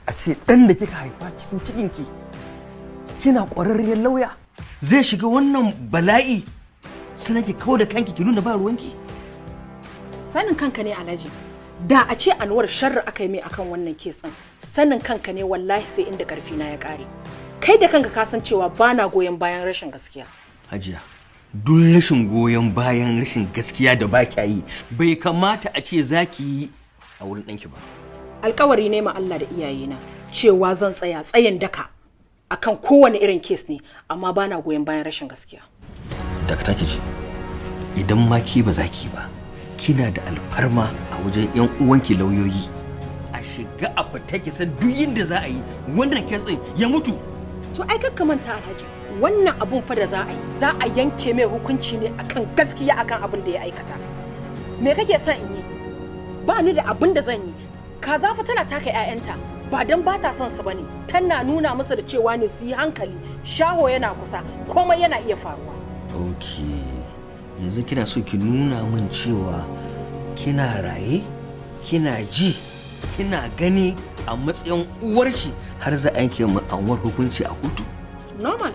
a ce ɗan da kika haifa cikin cikinki kina ƙwararriyar lauya zai shiga wannan bala'i sai ki kawo da kanki ki nuna ba ruwanki. Sanin kanka ne Alhaji, da a ce Anwar sharri aka yi mai akan wannan kesin, sanin kanka ne wallahi sai inda karfi na ya ƙare. Kai da kanka ka san cewa bana goyon bayan rashin gaskiya. Hajiya, duk rashin goyon bayan rashin gaskiya da ba kya yi bai kamata a ce za ki yi a wurin ɗanki ba. Alƙawari ne ma Allah da iyayena cewa zan tsaya tsayin daka akan kowane irin kes ne, amma bana goyon bayan rashin gaskiya. Dakta ki ji, idan ma ki ba za ki ba, kina da alfarma a wajen 'yan uwanki lauyoyi. A shiga a fita ki san duk yadda za a yi wannan kes ɗin ya mutu. To ai kakka manta Alhaji, wannan abun fa da za a yanke mai hukunci ne akan gaskiya akan abin da ya aikata. Me kake son in yi? Ba ni da abin da zan yi. Kaza fa tana taka 'ya'yanta ba dan ba ta son su bane, tana nuna musu da cewa ne su yi hankali, shaho yana kusa, komai yana iya faruwa. Okay, yanzu kina so ki nuna min cewa kina raye, kina ji, kina gani a matsayin uwar shi har za a yanke mu Anwar hukunci a kotu. Normal.